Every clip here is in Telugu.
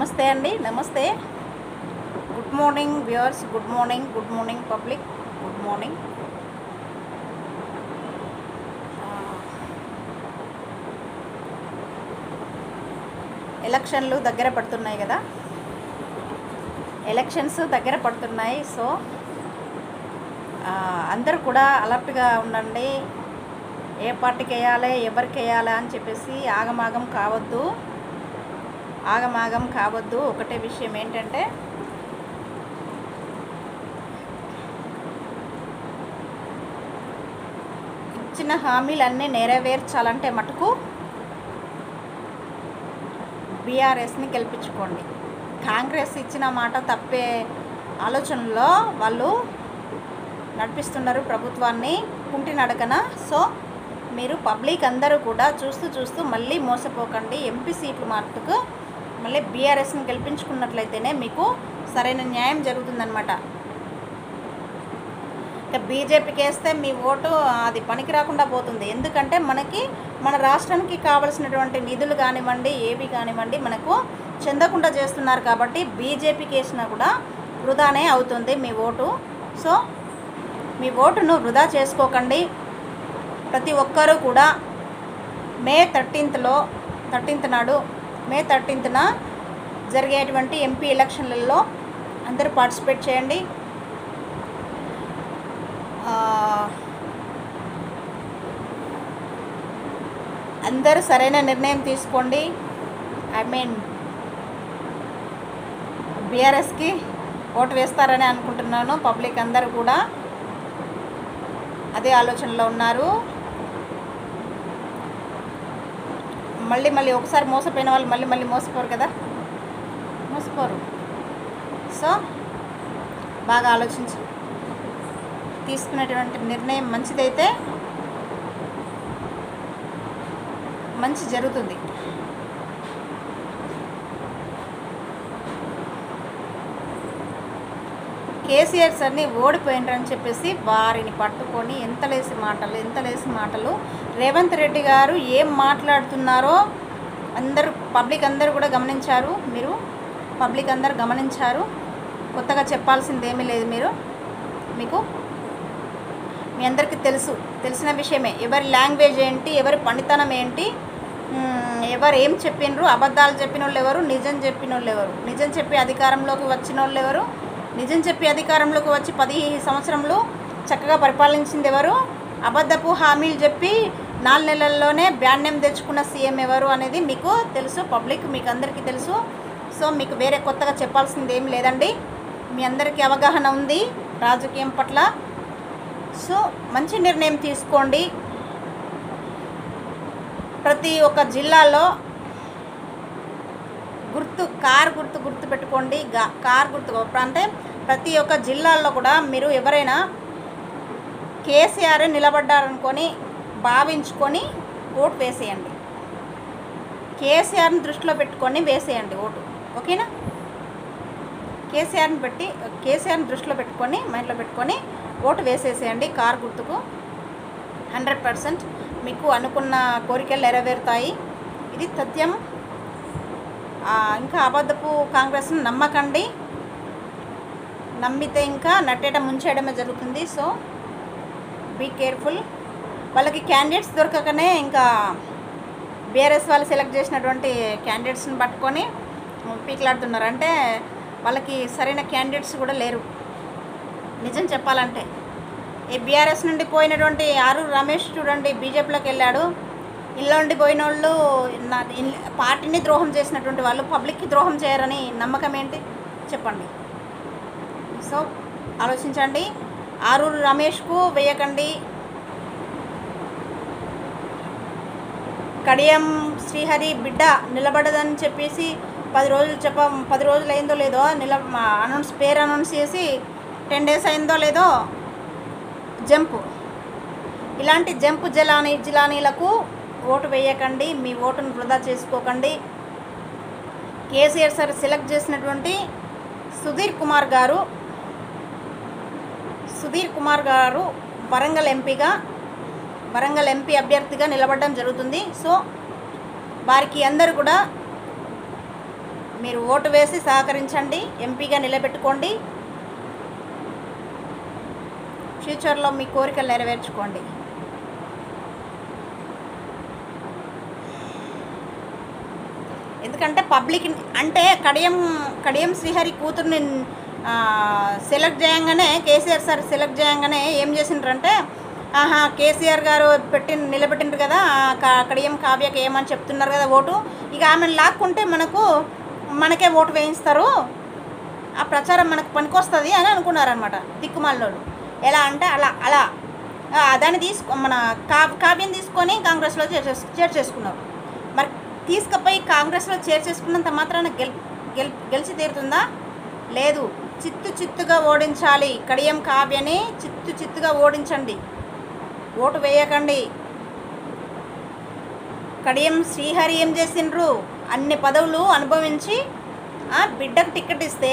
నమస్తే అండి, నమస్తే. Good morning viewers, good morning public, good morning. ఎలక్షన్లు దగ్గర పడుతున్నాయి కదా, ఎలక్షన్స్ దగ్గర పడుతున్నాయి. సో అందరూ కూడా అలర్ట్గా ఉండండి. ఏ పార్టీకి వేయాలి, ఎవరికి వేయాలి అని చెప్పేసి ఆగమాగం కావద్దు. ఒకటే విషయం ఏంటంటే, ఇచ్చిన హామీలన్నీ నెరవేర్చాలంటే మటుకు బీఆర్ఎస్ని గెలిపించుకోండి. కాంగ్రెస్ ఇచ్చిన మాట తప్పే ఆలోచనలో వాళ్ళు నడిపిస్తున్నారు ప్రభుత్వాన్ని కుంటి నడకన. సో మీరు పబ్లిక్ అందరూ కూడా చూస్తూ మళ్ళీ మోసపోకండి. ఎంపీ సీట్లు మట్టుకు మళ్ళీ బీఆర్ఎస్ని గెలిపించుకున్నట్లయితేనే మీకు సరైన న్యాయం జరుగుతుందన్నమాట. ఇక బీజేపీకి వేస్తే మీ ఓటు అది పనికి రాకుండా పోతుంది. ఎందుకంటే మన రాష్ట్రానికి కావలసినటువంటి నిధులు కానివ్వండి, ఏవి కానివ్వండి మనకు చెందకుండా చేస్తున్నారు. కాబట్టి బీజేపీకి వేసినా కూడా వృధానే అవుతుంది మీ ఓటు. సో మీ ఓటును వృధా చేసుకోకండి. ప్రతి ఒక్కరూ కూడా మే 13న జరిగేటువంటి ఎంపీ ఎలక్షన్లలో అందరూ పార్టిసిపేట్ చేయండి. అందరూ సరైన నిర్ణయం తీసుకోండి. బీఆర్ఎస్కి ఓటు వేస్తారని అనుకుంటున్నాను. పబ్లిక్ అందరూ కూడా అదే ఆలోచనలో ఉన్నారు. మళ్ళీ ఒకసారి మోసపోయిన వాళ్ళు మళ్ళీ మోసపోరు కదా, మోసపోరు. సో బాగా ఆలోచించి తీసుకునేటువంటి నిర్ణయం మంచిదైతే మంచి జరుగుతుంది. కేసీఆర్ సార్ని ఓడిపోయినరని చెప్పేసి వారిని పట్టుకొని ఎంత లేసి మాటలు రేవంత్ రెడ్డి గారు ఏం మాట్లాడుతున్నారో పబ్లిక్ అందరూ కూడా గమనించారు. పబ్లిక్ అందరూ గమనించారు. కొత్తగా చెప్పాల్సింది ఏమీ లేదు. మీకు మీ అందరికీ తెలిసిన విషయమే. ఎవరి లాంగ్వేజ్ ఏంటి, ఎవరి పనితనం ఏంటి, ఎవరు ఏం చెప్పినరు, అబద్ధాలు చెప్పిన వాళ్ళు ఎవరు, నిజం చెప్పిన వాళ్ళు ఎవరు, నిజం చెప్పి అధికారంలోకి వచ్చిన వాళ్ళు ఎవరు, నిజం చెప్పి అధికారంలోకి వచ్చి 10 సంవత్సరంలో చక్కగా పరిపాలించింది ఎవరు, అబద్ధపు హామీలు చెప్పి 4 నెలల్లోనే బ్యాడ్ నేమ్ తెచ్చుకున్న సీఎం ఎవరు అనేది మీకు తెలుసు. పబ్లిక్ మీకు అందరికీ తెలుసు. సో మీకు వేరే కొత్తగా చెప్పాల్సింది ఏం లేదండి. మీ అందరికీ అవగాహన ఉంది రాజకీయం పట్ల. సో మంచి నిర్ణయం తీసుకోండి. ప్రతి ఒక్క జిల్లాలో కార్ గుర్తు పెట్టుకోండి. కార్ గుర్తు అంటే ప్రతి ఒక్క జిల్లాల్లో కూడా మీరు ఎవరైనా కేసీఆర్ నిలబడ్డారనుకొని భావించుకొని ఓటు వేసేయండి. కేసీఆర్ని దృష్టిలో పెట్టుకొని వేసేయండి ఓటు, ఓకేనా? కేసీఆర్ని దృష్టిలో పెట్టుకొని మైండ్లో పెట్టుకొని ఓటు వేసేసేయండి. కార్ గుర్తుకు 100% మీకు అనుకున్న కోరికలు నెరవేరుతాయి. ఇది సత్యం. ఇంకా అబద్ధపు కాంగ్రెస్ని నమ్మకండి. నమ్మితే ఇంకా నట్టేట ముంచేయడమే జరుగుతుంది. So be careful. వాళ్ళకి క్యాండిడేట్స్ దొరకకనే ఇంకా బీఆర్ఎస్ వాళ్ళు సెలెక్ట్ చేసినటువంటి క్యాండిడేట్స్ని పట్టుకొని పీకిలాడుతున్నారు. అంటే వాళ్ళకి సరైన క్యాండిడేట్స్ కూడా లేరు నిజం చెప్పాలంటే. ఈ బీఆర్ఎస్ నుండి పోయినటువంటి ఆరూరు రమేష్ చూడండి, బీజేపీలోకి వెళ్ళాడు. ఇళ్ళ నుండి పోయిన వాళ్ళు పార్టీని ద్రోహం చేసినటువంటి వాళ్ళు పబ్లిక్కి ద్రోహం చేయరని నమ్మకం ఏంటి చెప్పండి. సో ఆలోచించండి. ఆరూరు రమేష్కు వేయకండి. కడియం శ్రీహరి బిడ్డ నిలబడదని చెప్పేసి 10 రోజులు అయిందో లేదో పేరు అనౌన్స్ చేసి 10 days అయిందో లేదో ఇలాంటి జంపు జిలానీలకు ఓటు వేయకండి. మీ ఓటును వృధా చేసుకోకండి. కేసీఆర్ సార్ సెలెక్ట్ చేసినటువంటి సుధీర్ కుమార్ గారు వరంగల్ ఎంపీ అభ్యర్థిగా నిలబడడం జరుగుతుంది. సో వారికి అందరూ కూడా మీరు ఓటు వేసి సహకరించండి, ఎంపీగా నిలబెట్టుకోండి, ఫ్యూచర్లో మీ కోరికలు నెరవేర్చుకోండి. ఎందుకంటే పబ్లిక్ అంటే కడియం శ్రీహరి కూతుర్ని సెలెక్ట్ చేయంగానే, కేసీఆర్ సార్ సెలెక్ట్ చేయంగానే ఏం చేసిండ్రంటే, కేసీఆర్ గారు నిలబెట్టిండ్రు కదా, కడియం కావ్యకి ఏమని చెప్తున్నారు కదా ఓటు, ఇక ఆమెను లాక్కుంటే మనకే ఓటు వేయిస్తారు, ఆ ప్రచారం మనకు పనికొస్తుంది అని అనుకున్నారనమాట దిక్కుమాలినోళ్ళు. ఎలా అంటే అలా దాన్ని మన కావ్యం తీసుకొని కాంగ్రెస్లో చేర్చేసుకున్నారు. మరి తీసుకుపోయి కాంగ్రెస్లో చేర్చేసుకున్నంత మాత్రాన గెలిచి తీరుతుందా? లేదు. చిత్తుగా ఓడించాలి. కడియం కావ్యని చిత్తుగా ఓడించండి, ఓటు వేయకండి. కడియం శ్రీహరి ఏం చేసిండ్రు? అన్ని పదవులు అనుభవించి బిడ్డకు టికెట్ ఇస్తే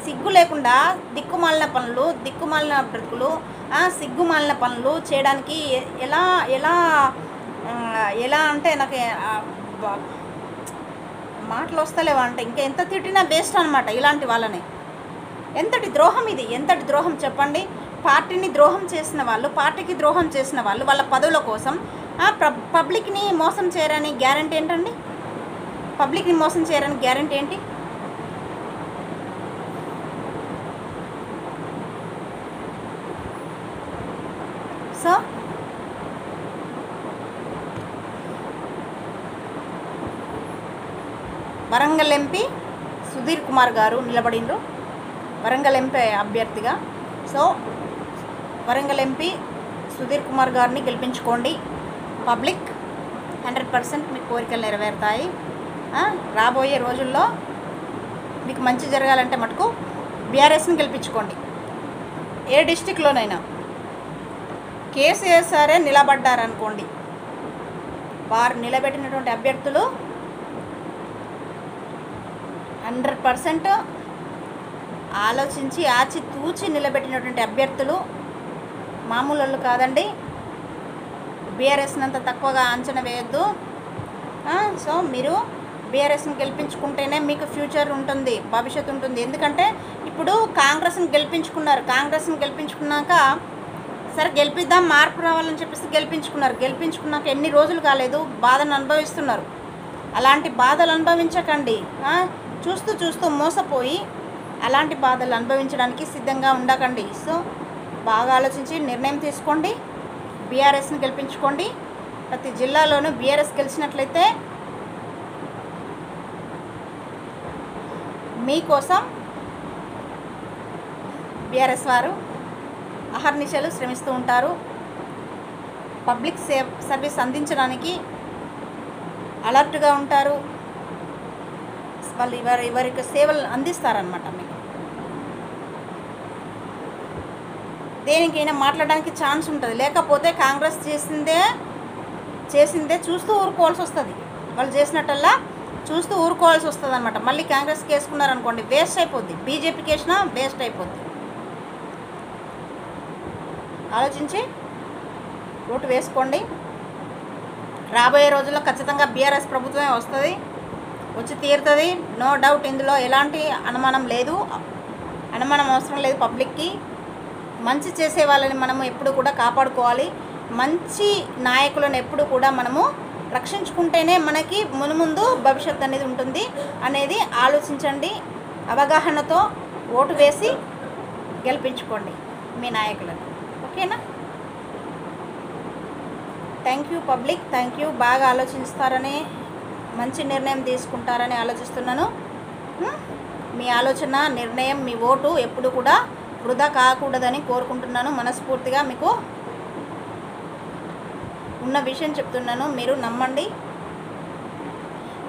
సిగ్గు లేకుండా దిక్కుమాలిన పనులు, దిక్కుమాలిన బ్రతుకులు, సిగ్గుమాలిన పనులు చేయడానికి ఎలా ఎలా ఎలా అంటే నాకు మాటలు వస్తలేవా అంటే ఇంకా ఎంత తిట్టినా వేస్ట్ అనమాట ఇలాంటి వాళ్ళని. ఎంతటి ద్రోహం ఇది, ఎంతటి ద్రోహం చెప్పండి. పార్టీకి ద్రోహం చేసిన వాళ్ళు వాళ్ళ పదవుల కోసం పబ్లిక్ని మోసం చేయరని గ్యారంటీ ఏంటండి? పబ్లిక్ని మోసం చేయరని గ్యారంటీ ఏంటి? సో వరంగల్ ఎంపీ సుధీర్ కుమార్ గారు నిలబడిండ్రు వరంగల్ ఎంపీ అభ్యర్థిగా. సో వరంగల్ ఎంపీ సుధీర్ కుమార్ గారిని గెలిపించుకోండి. పబ్లిక్ 100% మీ కోరికలు నెరవేరుతాయి. రాబోయే రోజుల్లో మీకు మంచి జరగాలంటే మటుకు బీఆర్ఎస్ని గెలిపించుకోండి. ఏ డిస్టిక్లోనైనా కేసీఆర్ సారే నిలబడ్డారనుకోండి, వారు నిలబెట్టినటువంటి అభ్యర్థులు 100% ఆలోచించి ఆచితూచి నిలబెట్టినటువంటి అభ్యర్థులు మామూలు వాళ్ళు కాదండి. బీఆర్ఎస్ని అంత తక్కువగా అంచనా వేయద్దు. సో మీరు బీఆర్ఎస్ని గెలిపించుకుంటేనే మీకు ఫ్యూచర్ ఉంటుంది, భవిష్యత్తు ఉంటుంది. ఎందుకంటే ఇప్పుడు కాంగ్రెస్ని గెలిపించుకున్నాక సరే గెలిపిద్దాం, మార్పు రావాలని చెప్పేసి గెలిపించుకున్నాక ఎన్ని రోజులు కాలేదు, బాధను అనుభవిస్తున్నారు. అలాంటి బాధలు అనుభవించకండి. చూస్తూ మోసపోయి అలాంటి బాధలు అనుభవించడానికి సిద్ధంగా ఉండకండి. సో బాగా ఆలోచించి నిర్ణయం తీసుకోండి, బీఆర్ఎస్ని గెలిపించుకోండి. ప్రతి జిల్లాలోనూ బీఆర్ఎస్ గెలిచినట్లయితే మీకోసం బీఆర్ఎస్ వారు అహర్నిశలు శ్రమిస్తూ ఉంటారు. పబ్లిక్ సర్వీస్ అందించడానికి అలర్ట్గా ఉంటారు. వాళ్ళు ఎవరికి సేవలు అందిస్తారనమాట. మీకు దేనికైనా మాట్లాడడానికి ఛాన్స్ ఉంటుంది. లేకపోతే కాంగ్రెస్ చేసిందే చూస్తూ ఊరుకోవాల్సి వస్తుంది. వాళ్ళు చేసినట్టల్లా చూస్తూ ఊరుకోవాల్సి వస్తుంది అనమాట. మళ్ళీ కాంగ్రెస్కి వేసుకున్నారనుకోండి, వేస్ట్ అయిపోద్ది. బీజేపీకి వేసినా వేస్ట్ అయిపోద్ది. ఆలోచించి ఓటు వేసుకోండి. రాబోయే రోజుల్లో ఖచ్చితంగా బీఆర్ఎస్ ప్రభుత్వమే వస్తుంది, వచ్చి తీరుతుంది. నో డౌట్, ఇందులో ఎలాంటి అనుమానం అవసరం లేదు. పబ్లిక్కి మంచి చేసే వాళ్ళని మనము ఎప్పుడు కూడా కాపాడుకోవాలి. మంచి నాయకులను ఎప్పుడు కూడా మనము రక్షించుకుంటేనే మనకి మునుముందు భవిష్యత్తు అనేది ఉంటుంది అనేది ఆలోచించండి. అవగాహనతో ఓటు వేసి గెలిపించుకోండి మీ నాయకులను. ఓకేనా? Thank you public, thank you. బాగా ఆలోచిస్తారని, మంచి నిర్ణయం తీసుకుంటారని ఆలోచిస్తున్నాను. మీ ఆలోచన, నిర్ణయం, మీ ఓటు ఎప్పుడు కూడా వృధా కాకూడదని కోరుకుంటున్నాను. మనస్ఫూర్తిగా మీకు ఉన్న విషయం చెప్తున్నాను. మీరు నమ్మండి,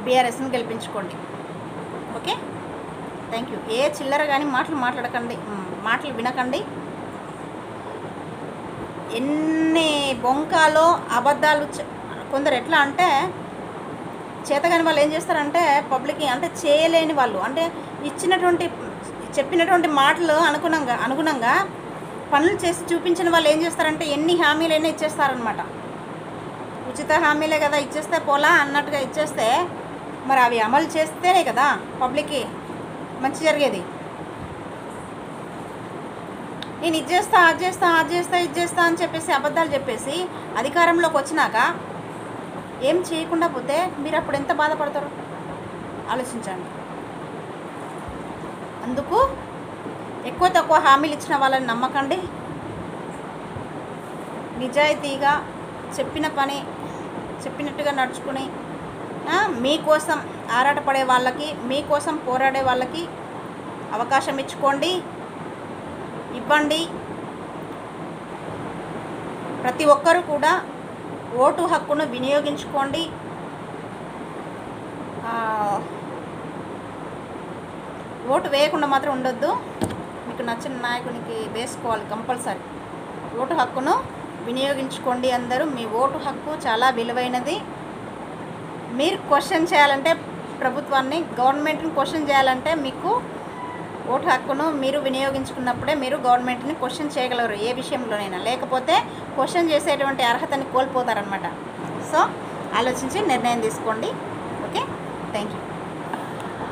బీఆర్ఎస్ని గెలిపించుకోండి. Okay, thank you. ఏ చిల్లర కానీ మాట్లాడకండి, మాటలు వినకండి. ఎన్ని బొంకాలో అబద్ధాలు కొందరు ఎట్లా అంటే చేతగాని వాళ్ళు ఏం చేస్తారంటే పబ్లిక్కి అంటే చేయలేని వాళ్ళు అంటే చెప్పినటువంటి మాటలు అనుగుణంగా పనులు చేసి చూపించిన వాళ్ళు ఏం చేస్తారంటే ఎన్ని హామీలైనా ఇచ్చేస్తారనమాట. ఉచిత హామీలే కదా ఇచ్చేస్తే పోలా అన్నట్టుగా ఇచ్చేస్తే మరి అవి అమలు చేస్తేనే కదా పబ్లిక్కి మంచి జరిగేది. నేను ఇది చేస్తా అది చేస్తా ఇది చేస్తా అని చెప్పేసి అబద్ధాలు చెప్పేసి అధికారంలోకి వచ్చినాక ఏం చేయకుండా పోతే మీరు అప్పుడు ఎంత బాధపడతారు ఆలోచించండి. అందుకు ఎక్కువ తక్కువ హామీలు ఇచ్చిన వాళ్ళని నమ్మకండి. నిజాయితీగా చెప్పిన పని చెప్పినట్టుగా నడుచుకుని మీకోసం ఆరాటపడే వాళ్ళకి, మీకోసం పోరాడే వాళ్ళకి అవకాశం ఇవ్వండి. ప్రతి ఒక్కరూ కూడా ఓటు హక్కును వినియోగించుకోండి. ఓటు వేయకుండా మాత్రం ఉండొద్దు. మీకు నచ్చిన నాయకునికి వేసుకోవాలి కంపల్సరీ. ఓటు హక్కును వినియోగించుకోండి అందరూ. మీ ఓటు హక్కు చాలా విలువైనది. మీరు క్వశ్చన్ చేయాలంటే ప్రభుత్వాన్ని, గవర్నమెంట్ని క్వశ్చన్ చేయాలంటే మీకు ఓటు హక్కును మీరు వినియోగించుకున్నప్పుడే మీరు గవర్నమెంట్ని క్వశ్చన్ చేయగలరు ఏ విషయంలోనైనా. లేకపోతే క్వశ్చన్ చేసేటువంటి అర్హతని కోల్పోతారనమాట. సో ఆలోచించి నిర్ణయం తీసుకోండి. Okay, thank you.